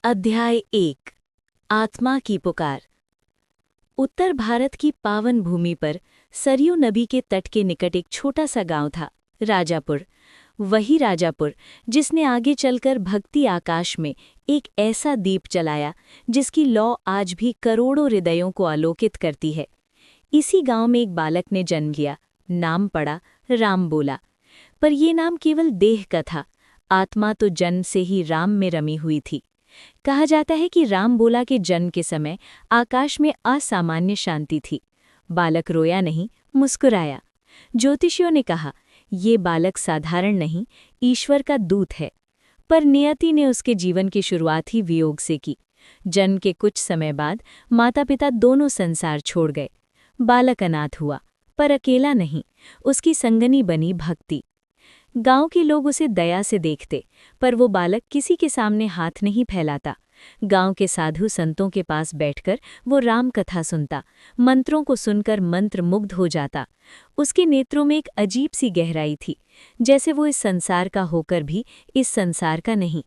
अध्याय 1 आत्मा की पुकार। उत्तर भारत की पावन भूमि पर सरयू नदी के तट के निकट एक छोटा सा गांव था, राजापुर। वही राजापुर जिसने आगे चलकर भक्ति आकाश में एक ऐसा दीप जलाया जिसकी लौ आज भी करोड़ों हृदयों को आलोकित करती है। इसी गांव में एक बालक ने जन्म लिया, नाम पड़ा राम बोला। पर ये नाम केवल देह का था, आत्मा तो जन्म से ही राम में रमी हुई थी। कहा जाता है कि राम बोला के जन्म के समय आकाश में असामान्य शांति थी। बालक रोया नहीं, मुस्कुराया। ज्योतिषियों ने कहा, ये बालक साधारण नहीं, ईश्वर का दूत है। पर नियति ने उसके जीवन की शुरुआत ही वियोग से की। जन्म के कुछ समय बाद माता पिता दोनों संसार छोड़ गए। बालक अनाथ हुआ, पर अकेला नहीं, उसकी संगनी बनी भक्ति। गांव के लोग उसे दया से देखते, पर वो बालक किसी के सामने हाथ नहीं फैलाता। गांव के साधु संतों के पास बैठकर वो राम कथा सुनता, मंत्रों को सुनकर मंत्र मुग्ध हो जाता। उसके नेत्रों में एक अजीब सी गहराई थी, जैसे वो इस संसार का होकर भी इस संसार का नहीं।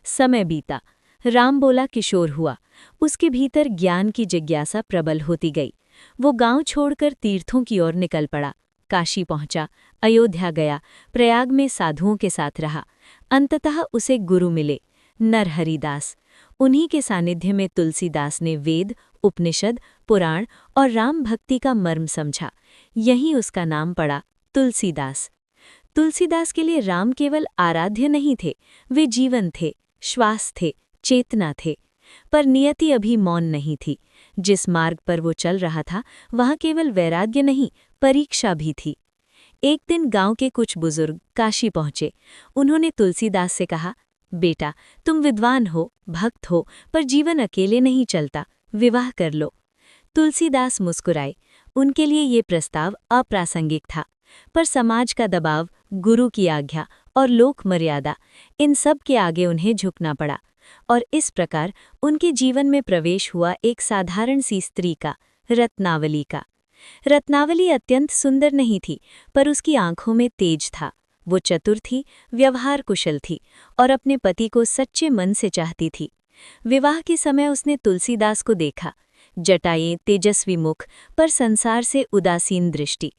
समय बीता, राम बोला किशोर हुआ। उसके भीतर ज्ञान की जिज्ञासा प्रबल होती गई। वो गांव छोड़कर तीर्थों की ओर निकल पड़ा। काशी पहुंचा, अयोध्या गया, प्रयाग में साधुओं के साथ रहा। अंततः उसे गुरु मिले, नरहरिदास। उन्हीं के सानिध्य में तुलसीदास ने वेद, उपनिषद, पुराण और राम भक्ति का मर्म समझा। यहीं उसका नाम पड़ा तुलसीदास। तुलसीदास के लिए राम केवल आराध्य नहीं थे, वे जीवन थे, श्वास थे, चेतना थे। पर नियति अभी मौन नहीं थी। जिस मार्ग पर वो चल रहा था, वहाँ केवल वैराग्य नहीं, परीक्षा भी थी। एक दिन गांव के कुछ बुजुर्ग काशी पहुंचे। उन्होंने तुलसीदास से कहा, बेटा, तुम विद्वान हो, भक्त हो, पर जीवन अकेले नहीं चलता, विवाह कर लो। तुलसीदास मुस्कुराए। उनके लिए ये प्रस्ताव अप्रासंगिक था, पर समाज का दबाव, गुरु की आज्ञा और लोक मर्यादा, इन सब के आगे उन्हें झुकना पड़ा। और इस प्रकार उनके जीवन में प्रवेश हुआ एक साधारण सी स्त्री का, रत्नावली का। रत्नावली अत्यंत सुंदर नहीं थी, पर उसकी आंखों में तेज था। वो चतुर थी, व्यवहार कुशल थी और अपने पति को सच्चे मन से चाहती थी। विवाह के समय उसने तुलसीदास को देखा, जटाएं, तेजस्वी मुख, पर संसार से उदासीन दृष्टि।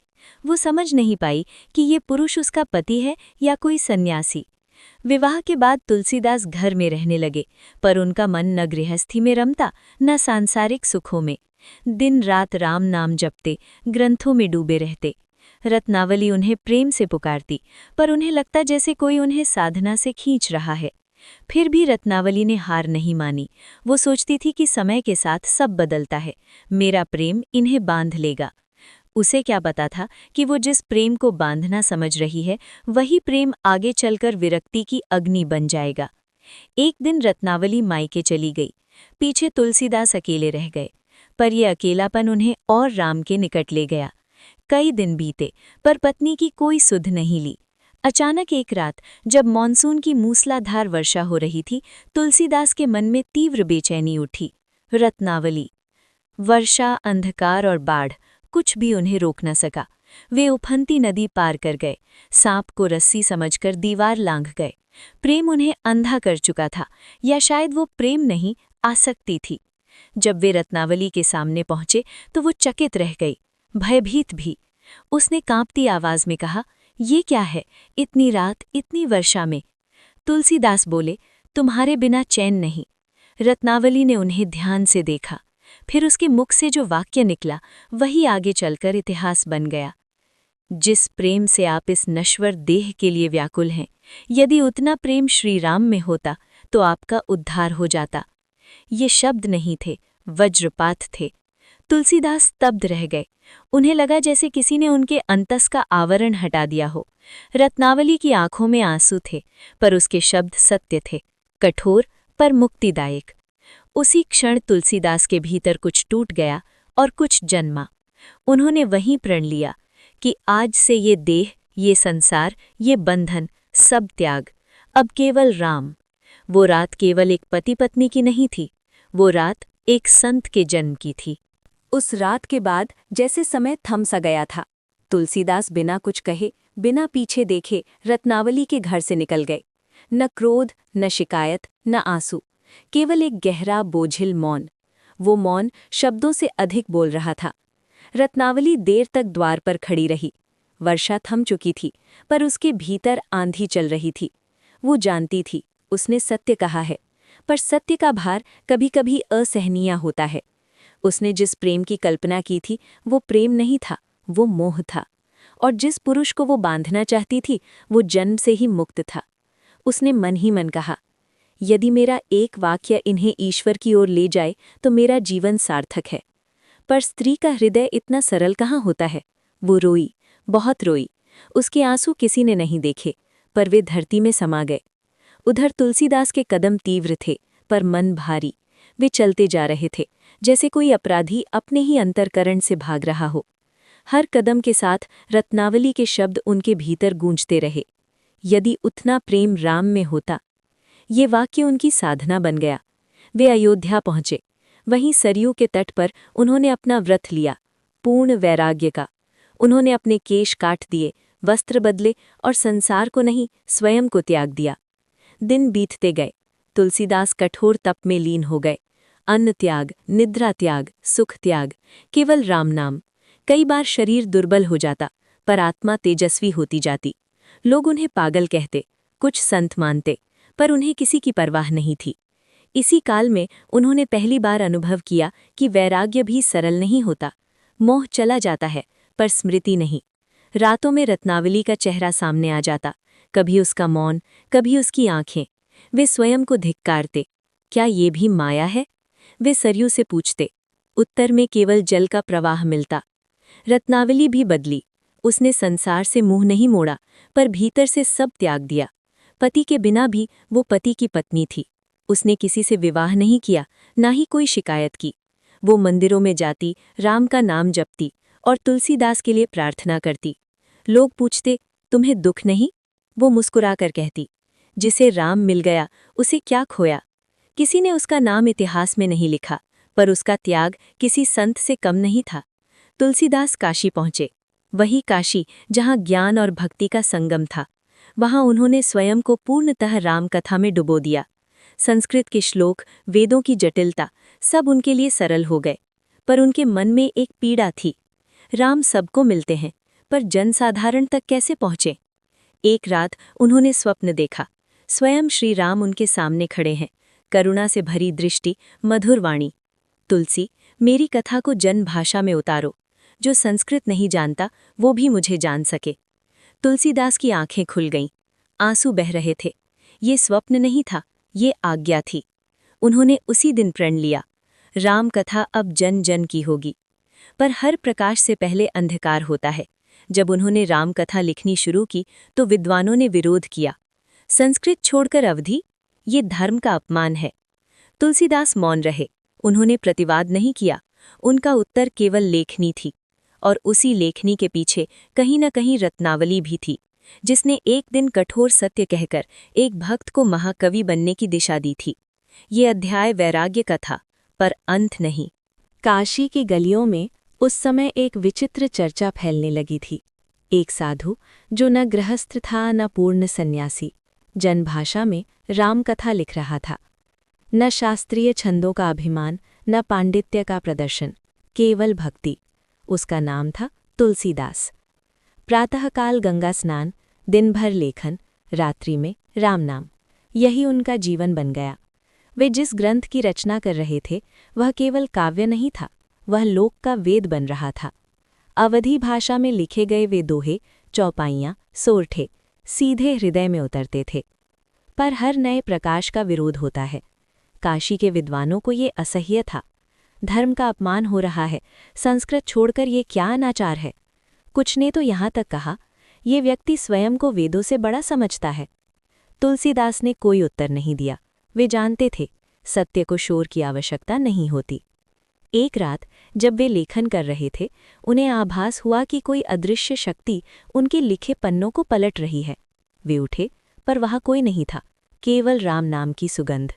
वो समझ नहीं पाई कि ये पुरुष उसका पति है या कोई सन्यासी। विवाह के बाद तुलसीदास घर में रहने लगे, पर उनका मन न गृहस्थी में रमता, न सांसारिक सुखों में। दिन रात राम नाम जपते, ग्रंथों में डूबे रहते। रत्नावली उन्हें प्रेम से पुकारती, पर उन्हें लगता जैसे कोई उन्हें साधना से खींच रहा है। फिर भी रत्नावली ने हार नहीं मानी। वो सोचती थी कि समय के साथ सब बदलता है, मेरा प्रेम इन्हें बांध लेगा। उसे क्या पता था कि वो जिस प्रेम को बांधना समझ रही है, वही प्रेम आगे चलकर विरक्ति की अग्नि बन जाएगा। एक दिन रत्नावली मायके चली गई। पीछे तुलसीदास अकेले रह गए, पर यह अकेलापन उन्हें और राम के निकट ले गया। कई दिन बीते, पर पत्नी की कोई सुध नहीं ली। अचानक एक रात, जब मॉनसून की मूसलाधार वर्षा हो रही थी, तुलसीदास के मन में तीव्र बेचैनी उठी। रत्नावली। वर्षा, अंधकार और बाढ़, कुछ भी उन्हें रोक न सका। वे उफनती नदी पार कर गए, सांप को रस्सी समझकर दीवार लांघ गए। प्रेम उन्हें अंधा कर चुका था, या शायद वो प्रेम नहीं, आसक्ति थी। जब वे रत्नावली के सामने पहुंचे तो वो चकित रह गई, भयभीत भी। उसने कांपती आवाज में कहा, ये क्या है, इतनी रात, इतनी वर्षा में? तुलसीदास बोले, तुम्हारे बिना चैन नहीं। रत्नावली ने उन्हें ध्यान से देखा। फिर उसके मुख से जो वाक्य निकला, वही आगे चलकर इतिहास बन गया। जिस प्रेम से आप इस नश्वर देह के लिए व्याकुल हैं, यदि उतना प्रेम श्री राम में होता तो आपका उद्धार हो जाता। ये शब्द नहीं थे, वज्रपात थे। तुलसीदास स्तब्ध रह गए। उन्हें लगा जैसे किसी ने उनके अंतस का आवरण हटा दिया हो। रत्नावली की आंखों में आंसू थे, पर उसके शब्द सत्य थे, कठोर पर मुक्तिदायक। उसी क्षण तुलसीदास के भीतर कुछ टूट गया और कुछ जन्मा। उन्होंने वहीं प्रण लिया कि आज से ये देह, ये संसार, ये बंधन, सब त्याग, अब केवल राम। वो रात केवल एक पति पत्नी की नहीं थी, वो रात एक संत के जन्म की थी। उस रात के बाद जैसे समय थम सा गया था। तुलसीदास बिना कुछ कहे, बिना पीछे देखे रत्नावली के घर से निकल गए। न क्रोध, न शिकायत, न आंसू, केवल एक गहरा बोझिल मौन। वो मौन शब्दों से अधिक बोल रहा था। रत्नावली देर तक द्वार पर खड़ी रही। वर्षा थम चुकी थी, पर उसके भीतर आंधी चल रही थी। वो जानती थी, उसने सत्य कहा है, पर सत्य का भार कभी-कभी असहनीय होता है। उसने जिस प्रेम की कल्पना की थी, वो प्रेम नहीं था, वो मोह था। और जिस पुरुष को वो बांधना चाहती थी, वो जन्म से ही मुक्त था। उसने मन ही मन कहा, यदि मेरा एक वाक्य इन्हें ईश्वर की ओर ले जाए तो मेरा जीवन सार्थक है। पर स्त्री का हृदय इतना सरल कहाँ होता है। वो रोई, बहुत रोई। उसके आंसू किसी ने नहीं देखे, पर वे धरती में समा गए। उधर तुलसीदास के कदम तीव्र थे, पर मन भारी। वे चलते जा रहे थे, जैसे कोई अपराधी अपने ही अंतर्करण से भाग रहा हो। हर कदम के साथ रत्नावली के शब्द उनके भीतर गूंजते रहे। यदि उतना प्रेम राम में होता। ये वाक्य उनकी साधना बन गया। वे अयोध्या पहुंचे। वहीं सरयू के तट पर उन्होंने अपना व्रत लिया, पूर्ण वैराग्य का। उन्होंने अपने केश काट दिए, वस्त्र बदले और संसार को नहीं, स्वयं को त्याग दिया। दिन बीतते गए। तुलसीदास कठोर तप में लीन हो गए। अन्न त्याग, निद्रा त्याग, सुख त्याग, केवल राम नाम। कई बार शरीर दुर्बल हो जाता, पर आत्मा तेजस्वी होती जाती। लोग उन्हें पागल कहते, कुछ संत मानते, पर उन्हें किसी की परवाह नहीं थी। इसी काल में उन्होंने पहली बार अनुभव किया कि वैराग्य भी सरल नहीं होता। मोह चला जाता है, पर स्मृति नहीं। रातों में रत्नावली का चेहरा सामने आ जाता, कभी उसका मौन, कभी उसकी आंखें। वे स्वयं को धिक्कारते, क्या ये भी माया है? वे सरयू से पूछते, उत्तर में केवल जल का प्रवाह मिलता। रत्नावली भी बदली। उसने संसार से मुंह नहीं मोड़ा, पर भीतर से सब त्याग दिया। पति के बिना भी वो पति की पत्नी थी। उसने किसी से विवाह नहीं किया, ना ही कोई शिकायत की। वो मंदिरों में जाती, राम का नाम जपती और तुलसीदास के लिए प्रार्थना करती। लोग पूछते, तुम्हें दुख नहीं? वो मुस्कुराकर कहती, जिसे राम मिल गया उसे क्या खोया। किसी ने उसका नाम इतिहास में नहीं लिखा, पर उसका त्याग किसी संत से कम नहीं था। तुलसीदास काशी पहुंचे, वही काशी जहां ज्ञान और भक्ति का संगम था। वहां उन्होंने स्वयं को पूर्णतः राम कथा में डुबो दिया। संस्कृत के श्लोक, वेदों की जटिलता, सब उनके लिए सरल हो गए। पर उनके मन में एक पीड़ा थी। राम सबको मिलते हैं, पर जनसाधारण तक कैसे पहुँचे? एक रात उन्होंने स्वप्न देखा। स्वयं श्री राम उनके सामने खड़े हैं, करुणा से भरी दृष्टि, मधुर वाणी। तुलसी, मेरी कथा को जन भाषा में उतारो। जो संस्कृत नहीं जानता, वो भी मुझे जान सके। तुलसीदास की आंखें खुल गईं, आंसू बह रहे थे। ये स्वप्न नहीं था, ये आज्ञा थी। उन्होंने उसी दिन प्रण लिया, राम कथा अब जन जन की होगी। पर हर प्रकाश से पहले अंधकार होता है। जब उन्होंने राम कथा लिखनी शुरू की, तो विद्वानों ने विरोध किया। संस्कृत छोड़कर अवधी, ये धर्म का अपमान है। तुलसीदास मौन रहे, उन्होंने प्रतिवाद नहीं किया। उनका उत्तर केवल लेखनी थी, और उसी लेखनी के पीछे कहीं न कहीं रत्नावली भी थी, जिसने एक दिन कठोर सत्य कहकर एक भक्त को महाकवि बनने की दिशा दी थी। ये अध्याय वैराग्य का था, पर अंत नहीं। काशी की गलियों में उस समय एक विचित्र चर्चा फैलने लगी थी। एक साधु, जो न गृहस्थ था न पूर्ण सन्यासी, जनभाषा में रामकथा लिख रहा था। न शास्त्रीय छंदों का अभिमान, न पांडित्य का प्रदर्शन, केवल भक्ति। उसका नाम था तुलसीदास। प्रातःकाल गंगा स्नान, दिन भर लेखन, रात्रि में राम नाम, यही उनका जीवन बन गया। वे जिस ग्रंथ की रचना कर रहे थे, वह केवल काव्य नहीं था, वह लोक का वेद बन रहा था। अवधी भाषा में लिखे गए वे दोहे, चौपाइयाँ, सोरठे सीधे हृदय में उतरते थे। पर हर नए प्रकाश का विरोध होता है। काशी के विद्वानों को ये असह्य था। धर्म का अपमान हो रहा है, संस्कृत छोड़कर ये क्या अनाचार है। कुछ ने तो यहाँ तक कहा, ये व्यक्ति स्वयं को वेदों से बड़ा समझता है। तुलसीदास ने कोई उत्तर नहीं दिया। वे जानते थे, सत्य को शोर की आवश्यकता नहीं होती। एक रात जब वे लेखन कर रहे थे, उन्हें आभास हुआ कि कोई अदृश्य शक्ति उनके लिखे पन्नों को पलट रही है। वे उठे, पर वहाँ कोई नहीं था, केवल राम नाम की सुगंध।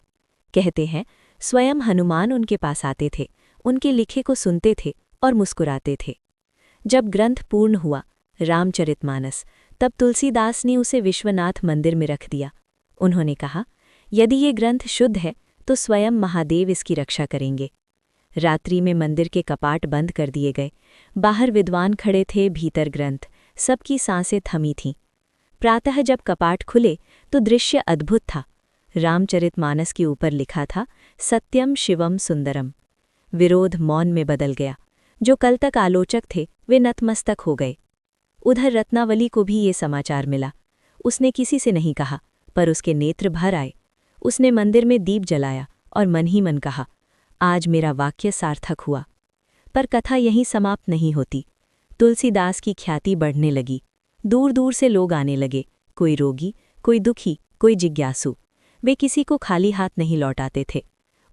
कहते हैं, स्वयं हनुमान उनके पास आते थे, उनके लिखे को सुनते थे और मुस्कुराते थे। जब ग्रंथ पूर्ण हुआ, रामचरितमानस, तब तुलसीदास ने उसे विश्वनाथ मंदिर में रख दिया। उन्होंने कहा, यदि ये ग्रंथ शुद्ध है तो स्वयं महादेव इसकी रक्षा करेंगे। रात्रि में मंदिर के कपाट बंद कर दिए गए। बाहर विद्वान खड़े थे, भीतर ग्रंथ। सबकी सांसें थमी थीं। प्रातः जब कपाट खुले तो दृश्य अद्भुत था। रामचरितमानस के ऊपर लिखा था, सत्यम शिवम सुंदरम। विरोध मौन में बदल गया। जो कल तक आलोचक थे वे नतमस्तक हो गए। उधर रत्नावली को भी ये समाचार मिला। उसने किसी से नहीं कहा, पर उसके नेत्र भर आए। उसने मंदिर में दीप जलाया और मन ही मन कहा, आज मेरा वाक्य सार्थक हुआ। पर कथा यहीं समाप्त नहीं होती। तुलसीदास की ख्याति बढ़ने लगी। दूर दूर से लोग आने लगे, कोई रोगी, कोई दुखी, कोई जिज्ञासु। वे किसी को खाली हाथ नहीं लौटाते थे।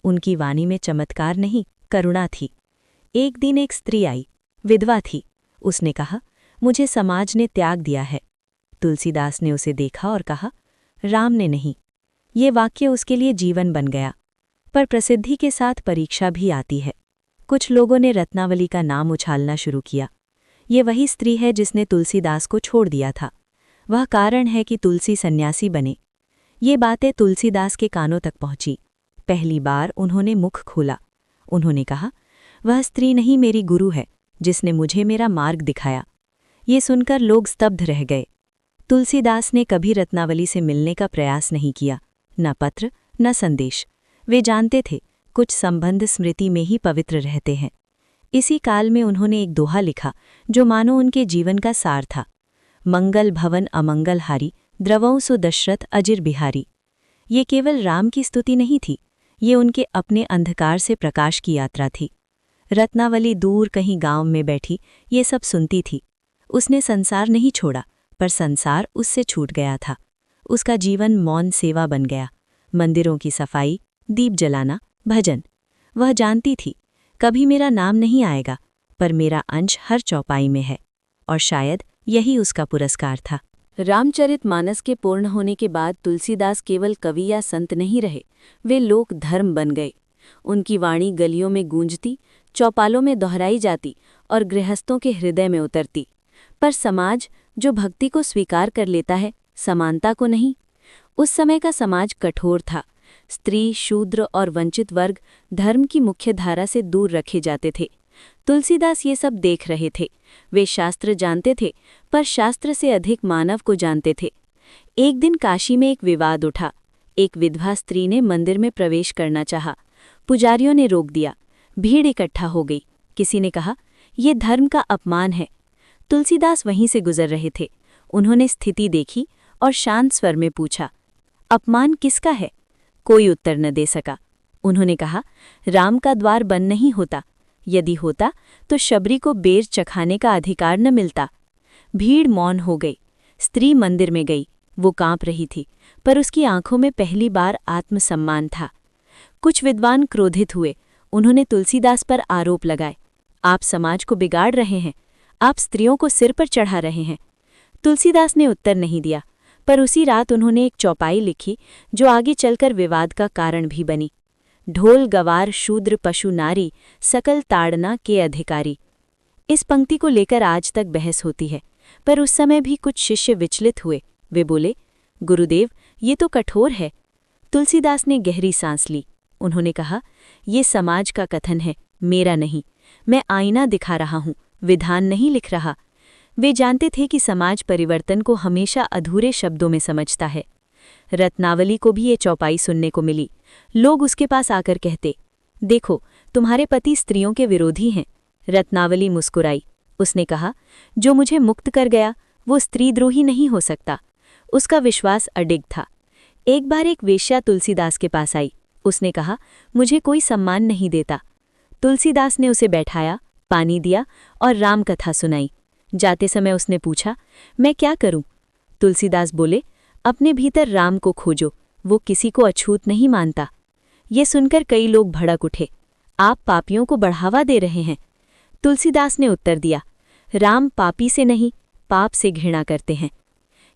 उनकी वाणी में चमत्कार नहीं, करुणा थी। एक दिन एक स्त्री आई, विधवा थी। उसने कहा, मुझे समाज ने त्याग दिया है। तुलसीदास ने उसे देखा और कहा, राम ने नहीं। ये वाक्य उसके लिए जीवन बन गया। पर प्रसिद्धि के साथ परीक्षा भी आती है। कुछ लोगों ने रत्नावली का नाम उछालना शुरू किया। ये वही स्त्री है जिसने तुलसीदास को छोड़ दिया था। वह कारण है कि तुलसी सन्यासी बने। ये बातें तुलसीदास के कानों तक पहुंची। पहली बार उन्होंने मुख खोला। उन्होंने कहा, वह स्त्री नहीं, मेरी गुरु है, जिसने मुझे मेरा मार्ग दिखाया। ये सुनकर लोग स्तब्ध रह गए। तुलसीदास ने कभी रत्नावली से मिलने का प्रयास नहीं किया, न पत्र न संदेश। वे जानते थे कुछ संबंध स्मृति में ही पवित्र रहते हैं। इसी काल में उन्होंने एक दोहा लिखा जो मानो उनके जीवन का सार था। मंगल भवन अमंगलहारी, द्रवों सो दशरथ अजिर बिहारी। ये केवल राम की स्तुति नहीं थी, ये उनके अपने अंधकार से प्रकाश की यात्रा थी। रत्नावली दूर कहीं गांव में बैठी ये सब सुनती थी। उसने संसार नहीं छोड़ा, पर संसार उससे छूट गया था। उसका जीवन मौन सेवा बन गया। मंदिरों की सफाई, दीप जलाना, भजन। वह जानती थी, कभी मेरा नाम नहीं आएगा, पर मेरा अंश हर चौपाई में है। और शायद यही उसका पुरस्कार था। रामचरितमानस के पूर्ण होने के बाद तुलसीदास केवल कवि या संत नहीं रहे, वे लोक धर्म बन गए। उनकी वाणी गलियों में गूंजती, चौपालों में दोहराई जाती और गृहस्थों के हृदय में उतरती। पर समाज जो भक्ति को स्वीकार कर लेता है, समानता को नहीं। उस समय का समाज कठोर था। स्त्री, शूद्र और वंचित वर्ग धर्म की मुख्य धारा से दूर रखे जाते थे। तुलसीदास ये सब देख रहे थे। वे शास्त्र जानते थे, पर शास्त्र से अधिक मानव को जानते थे। एक दिन काशी में एक विवाद उठा। एक विधवा स्त्री ने मंदिर में प्रवेश करना चाहा। पुजारियों ने रोक दिया। भीड़ इकट्ठा हो गई। किसी ने कहा, ये धर्म का अपमान है। तुलसीदास वहीं से गुजर रहे थे। उन्होंने स्थिति देखी और शांत स्वर में पूछा, अपमान किसका है? कोई उत्तर न दे सका। उन्होंने कहा, राम का द्वार बंद नहीं होता। यदि होता तो शबरी को बेर चखाने का अधिकार न मिलता। भीड़ मौन हो गई। स्त्री मंदिर में गई। वो कांप रही थी, पर उसकी आंखों में पहली बार आत्मसम्मान था। कुछ विद्वान क्रोधित हुए। उन्होंने तुलसीदास पर आरोप लगाए, आप समाज को बिगाड़ रहे हैं, आप स्त्रियों को सिर पर चढ़ा रहे हैं। तुलसीदास ने उत्तर नहीं दिया, पर उसी रात उन्होंने एक चौपाई लिखी जो आगे चलकर विवाद का कारण भी बनी। ढोल गवार शूद्र पशु नारी, सकल ताड़ना के अधिकारी। इस पंक्ति को लेकर आज तक बहस होती है, पर उस समय भी कुछ शिष्य विचलित हुए। वे बोले, गुरुदेव, ये तो कठोर है। तुलसीदास ने गहरी सांस ली। उन्होंने कहा, ये समाज का कथन है, मेरा नहीं। मैं आईना दिखा रहा हूँ, विधान नहीं लिख रहा। वे जानते थे कि समाज परिवर्तन को हमेशा अधूरे शब्दों में समझता है। रत्नावली को भी ये चौपाई सुनने को मिली। लोग उसके पास आकर कहते, देखो, तुम्हारे पति स्त्रियों के विरोधी हैं। रत्नावली मुस्कुराई। उसने कहा, जो मुझे मुक्त कर गया वो स्त्रीद्रोही नहीं हो सकता। उसका विश्वास अडिग था। एक बार एक वेश्या तुलसीदास के पास आई। उसने कहा, मुझे कोई सम्मान नहीं देता। तुलसीदास ने उसे बैठाया, पानी दिया और राम कथा सुनाई। जाते समय उसने पूछा, मैं क्या करूं? तुलसीदास बोले, अपने भीतर राम को खोजो, वो किसी को अछूत नहीं मानता। ये सुनकर कई लोग भड़क उठे, आप पापियों को बढ़ावा दे रहे हैं। तुलसीदास ने उत्तर दिया, राम पापी से नहीं, पाप से घृणा करते हैं।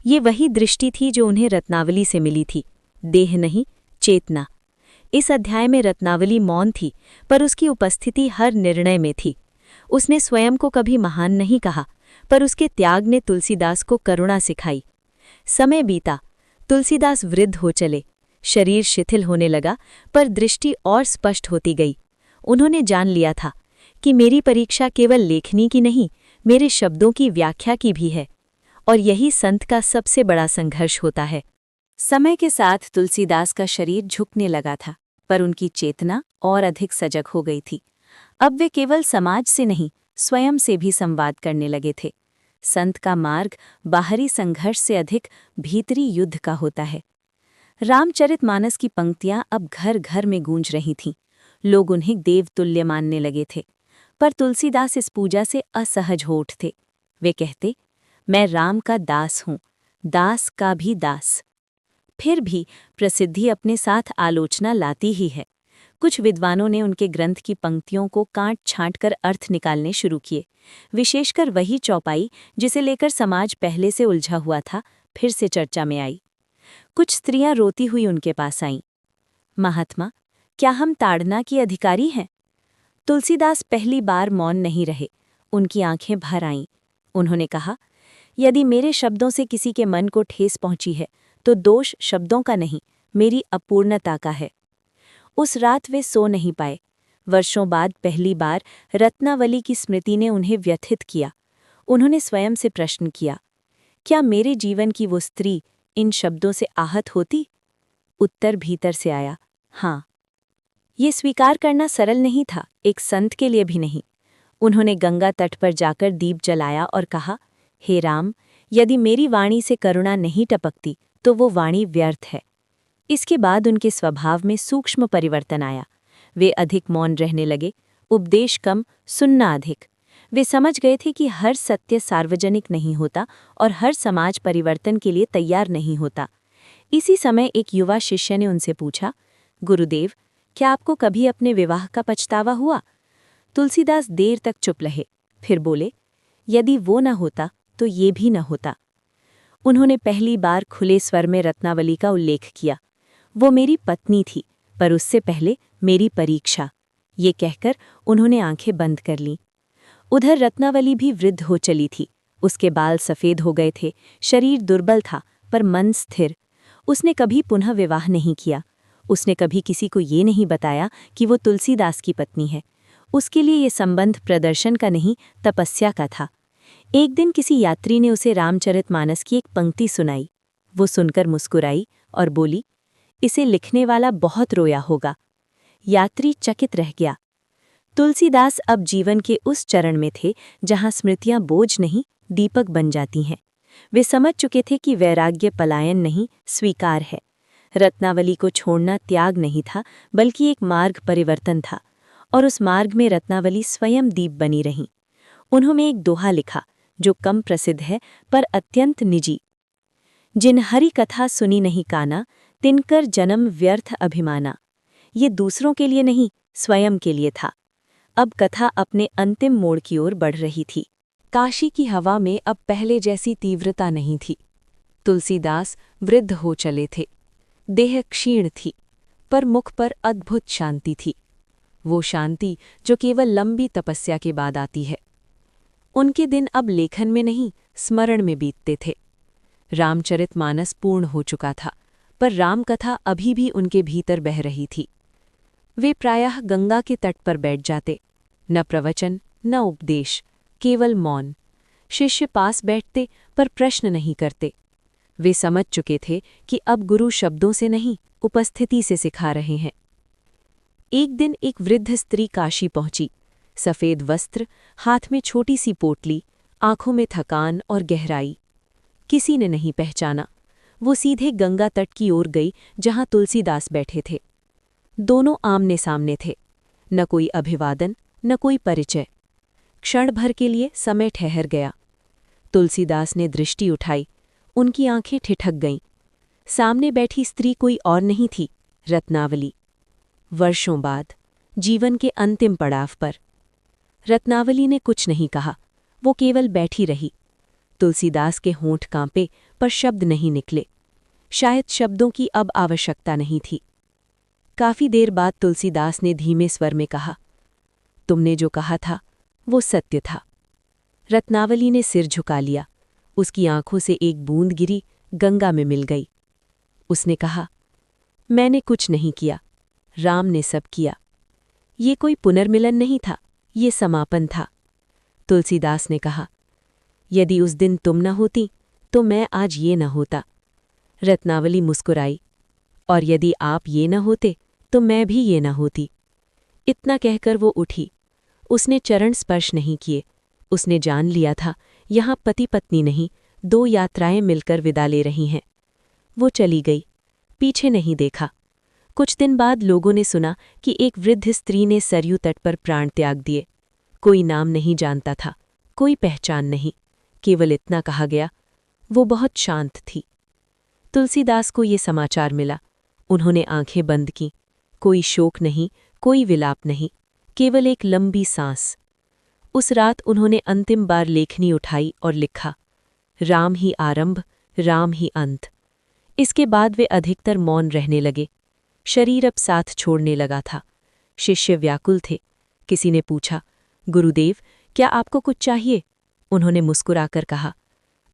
ये वही दृष्टि थी जो उन्हें रत्नावली से मिली थी, देह नहीं, चेतना। इस अध्याय में रत्नावली मौन थी, पर उसकी उपस्थिति हर निर्णय में थी। उसने स्वयं को कभी महान नहीं कहा, पर उसके त्याग ने तुलसीदास को करुणा सिखाई। समय बीता, तुलसीदास वृद्ध हो चले। शरीर शिथिल होने लगा, पर दृष्टि और स्पष्ट होती गई। उन्होंने जान लिया था कि मेरी परीक्षा केवल लेखनी की नहीं, मेरे शब्दों की व्याख्या की भी है, और यही संत का सबसे बड़ा संघर्ष होता है। समय के साथ तुलसीदास का शरीर झुकने लगा था, पर उनकी चेतना और अधिक सजग हो गई थी। अब वे केवल समाज से नहीं, स्वयं से भी संवाद करने लगे थे। संत का मार्ग बाहरी संघर्ष से अधिक भीतरी युद्ध का होता है। रामचरितमानस की पंक्तियां अब घर घर में गूंज रही थीं। लोग उन्हें देवतुल्य मानने लगे थे, पर तुलसीदास इस पूजा से असहज हो उठते। वे कहते, मैं राम का दास हूँ, दास का भी दास। फिर भी प्रसिद्धि अपने साथ आलोचना लाती ही है। कुछ विद्वानों ने उनके ग्रंथ की पंक्तियों को काट छांट कर अर्थ निकालने शुरू किए, विशेषकर वही चौपाई जिसे लेकर समाज पहले से उलझा हुआ था, फिर से चर्चा में आई। कुछ स्त्रियां रोती हुई उनके पास आईं। महात्मा, क्या हम ताड़ना की अधिकारी हैं? तुलसीदास पहली बार मौन नहीं रहे, उनकी आंखें भर आईं। उन्होंने कहा, यदि मेरे शब्दों से किसी के मन को ठेस पहुंची है, तो दोष शब्दों का नहीं, मेरी अपूर्णता का है। उस रात वे सो नहीं पाए। वर्षों बाद पहली बार रत्नावली की स्मृति ने उन्हें व्यथित किया। उन्होंने स्वयं से प्रश्न किया, क्या मेरे जीवन की वो स्त्री इन शब्दों से आहत होती? उत्तर भीतर से आया, हाँ। ये स्वीकार करना सरल नहीं था, एक संत के लिए भी नहीं। उन्होंने गंगा तट पर जाकर दीप जलाया और कहा, हे राम, यदि मेरी वाणी से करुणा नहीं टपकती तो वो वाणी व्यर्थ है। इसके बाद उनके स्वभाव में सूक्ष्म परिवर्तन आया। वे अधिक मौन रहने लगे, उपदेश कम, सुनना अधिक। वे समझ गए थे कि हर सत्य सार्वजनिक नहीं होता और हर समाज परिवर्तन के लिए तैयार नहीं होता। इसी समय एक युवा शिष्य ने उनसे पूछा, गुरुदेव, क्या आपको कभी अपने विवाह का पछतावा हुआ? तुलसीदास देर तक चुप रहे, फिर बोले, यदि वो न होता तो ये भी न होता। उन्होंने पहली बार खुले स्वर में रत्नावली का उल्लेख किया। वो मेरी पत्नी थी, पर उससे पहले मेरी परीक्षा। ये कहकर उन्होंने आंखें बंद कर लीं। उधर रत्नावली भी वृद्ध हो चली थी। उसके बाल सफ़ेद हो गए थे, शरीर दुर्बल था, पर मन स्थिर। उसने कभी पुनः विवाह नहीं किया। उसने कभी किसी को ये नहीं बताया कि वो तुलसीदास की पत्नी है। उसके लिए ये संबंध प्रदर्शन का नहीं, तपस्या का था। एक दिन किसी यात्री ने उसे रामचरितमानस की एक पंक्ति सुनाई। वो सुनकर मुस्कुराई और बोली, इसे लिखने वाला बहुत रोया होगा। यात्री चकित रह गया। तुलसीदास अब जीवन के उस चरण में थे जहां स्मृतियां बोझ नहीं, दीपक बन जाती हैं। वे समझ चुके थे कि वैराग्य पलायन नहीं, स्वीकार है। रत्नावली को छोड़ना त्याग नहीं था, बल्कि एक मार्ग परिवर्तन था, और उस मार्ग में रत्नावली स्वयं दीप बनी रहीं। उन्होंने एक दोहा लिखा जो कम प्रसिद्ध है पर अत्यंत निजी। जिन हरि कथा सुनी नहीं काना, तिनकर जन्म व्यर्थ अभिमाना। ये दूसरों के लिए नहीं, स्वयं के लिए था। अब कथा अपने अंतिम मोड़ की ओर बढ़ रही थी। काशी की हवा में अब पहले जैसी तीव्रता नहीं थी। तुलसीदास वृद्ध हो चले थे, देह क्षीण थी, पर मुख पर अद्भुत शांति थी। वो शांति जो केवल लंबी तपस्या के बाद आती है। उनके दिन अब लेखन में नहीं, स्मरण में बीतते थे। रामचरितमानस पूर्ण हो चुका था, पर रामकथा अभी भी उनके भीतर बह रही थी। वे प्रायः गंगा के तट पर बैठ जाते, न प्रवचन न उपदेश, केवल मौन। शिष्य पास बैठते पर प्रश्न नहीं करते। वे समझ चुके थे कि अब गुरु शब्दों से नहीं, उपस्थिति से सिखा रहे हैं। एक दिन एक वृद्ध स्त्री काशी पहुंची। सफ़ेद वस्त्र, हाथ में छोटी सी पोटली, आंखों में थकान और गहराई। किसी ने नहीं पहचाना। वो सीधे गंगा तट की ओर गई जहां तुलसीदास बैठे थे। दोनों आमने सामने थे, न कोई अभिवादन न कोई परिचय। क्षण भर के लिए समय ठहर गया। तुलसीदास ने दृष्टि उठाई, उनकी आंखें ठिठक गईं। सामने बैठी स्त्री कोई और नहीं थी, रत्नावली। वर्षों बाद, जीवन के अंतिम पड़ाव पर। रत्नावली ने कुछ नहीं कहा, वो केवल बैठी रही। तुलसीदास के होंठ कांपे, पर शब्द नहीं निकले। शायद शब्दों की अब आवश्यकता नहीं थी। काफी देर बाद तुलसीदास ने धीमे स्वर में कहा, तुमने जो कहा था वो सत्य था। रत्नावली ने सिर झुका लिया। उसकी आंखों से एक बूंद गिरी, गंगा में मिल गई। उसने कहा, मैंने कुछ नहीं किया, राम ने सब किया। ये कोई पुनर्मिलन नहीं था, ये समापन था। तुलसीदास ने कहा, यदि उस दिन तुम न होती तो मैं आज ये न होता। रत्नावली मुस्कुराई, और यदि आप ये न होते तो मैं भी ये न होती। इतना कहकर वो उठी। उसने चरण स्पर्श नहीं किए। उसने जान लिया था यहाँ पति पत्नी नहीं, दो यात्राएं मिलकर विदा ले रही हैं। वो चली गई, पीछे नहीं देखा। कुछ दिन बाद लोगों ने सुना कि एक वृद्ध स्त्री ने सरयू तट पर प्राण त्याग दिए। कोई नाम नहीं जानता था, कोई पहचान नहीं, केवल इतना कहा गया, वो बहुत शांत थी। तुलसीदास को ये समाचार मिला। उन्होंने आंखें बंद कीं। कोई शोक नहीं, कोई विलाप नहीं, केवल एक लंबी सांस। उस रात उन्होंने अंतिम बार लेखनी उठाई और लिखा, राम ही आरंभ, राम ही अंत। इसके बाद वे अधिकतर मौन रहने लगे। शरीर अब साथ छोड़ने लगा था। शिष्य व्याकुल थे। किसी ने पूछा, गुरुदेव, क्या आपको कुछ चाहिए? उन्होंने मुस्कुराकर कहा,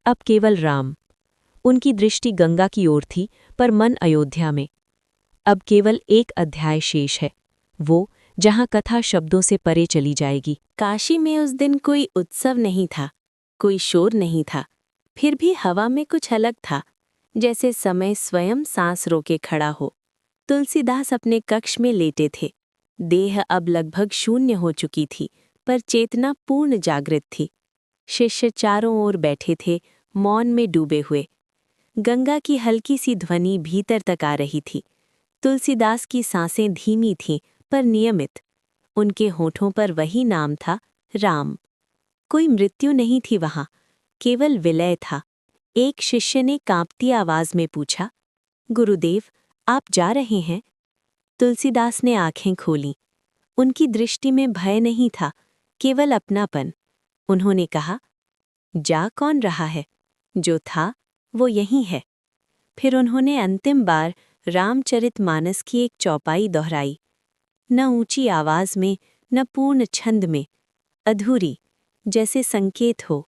अब केवल राम। उनकी दृष्टि गंगा की ओर थी, पर मन अयोध्या में। अब केवल एक अध्याय शेष है, वो जहां कथा शब्दों से परे चली जाएगी। काशी में उस दिन कोई उत्सव नहीं था, कोई शोर नहीं था, फिर भी हवा में कुछ अलग था, जैसे समय स्वयं सांस रोके खड़ा हो। तुलसीदास अपने कक्ष में लेटे थे। देह अब लगभग शून्य हो चुकी थी, पर चेतना पूर्ण जागृत थी। शिष्य चारों ओर बैठे थे, मौन में डूबे हुए। गंगा की हल्की सी ध्वनि भीतर तक आ रही थी। तुलसीदास की सांसें धीमी थीं, पर नियमित। उनके होठों पर वही नाम था, राम। कोई मृत्यु नहीं थी वहां, केवल विलय था। एक शिष्य ने कांपती आवाज में पूछा, गुरुदेव, आप जा रहे हैं? तुलसीदास ने आंखें खोलीं। उनकी दृष्टि में भय नहीं था, केवल अपनापन। उन्होंने कहा, जा कौन रहा है? जो था वो यही है। फिर उन्होंने अंतिम बार रामचरितमानस की एक चौपाई दोहराई, न ऊंची आवाज में, न पूर्ण छंद में, अधूरी, जैसे संकेत हो,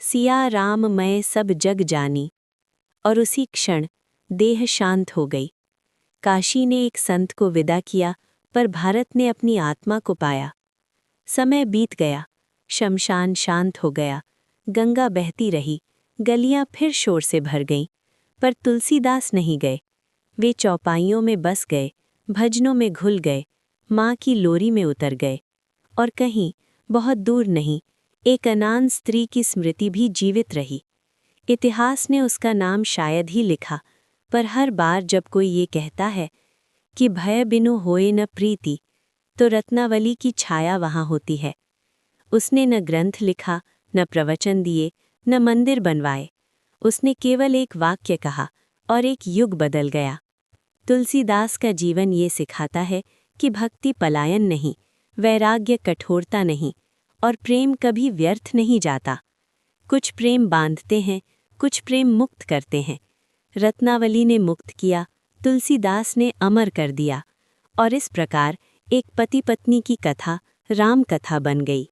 सिया राम मैं सब जग जानी। और उसी क्षण देह शांत हो गई। काशी ने एक संत को विदा किया, पर भारत ने अपनी आत्मा को पाया। समय बीत गया, शमशान शांत हो गया, गंगा बहती रही, गलियां फिर शोर से भर गईं, पर तुलसीदास नहीं गए। वे चौपाइयों में बस गए, भजनों में घुल गए, माँ की लोरी में उतर गए। और कहीं, बहुत दूर नहीं, एक अनाथ स्त्री की स्मृति भी जीवित रही। इतिहास ने उसका नाम शायद ही लिखा, पर हर बार जब कोई ये कहता है कि भय बिनु होए न प्रीति, तो रत्नावली की छाया वहाँ होती है। उसने न ग्रंथ लिखा, न प्रवचन दिए, न मंदिर बनवाए। उसने केवल एक वाक्य कहा और एक युग बदल गया। तुलसीदास का जीवन ये सिखाता है कि भक्ति पलायन नहीं, वैराग्य कठोरता नहीं, और प्रेम कभी व्यर्थ नहीं जाता। कुछ प्रेम बांधते हैं, कुछ प्रेम मुक्त करते हैं। रत्नावली ने मुक्त किया, तुलसीदास ने अमर कर दिया, और इस प्रकार एक पति पत्नी की कथा राम कथा बन गई।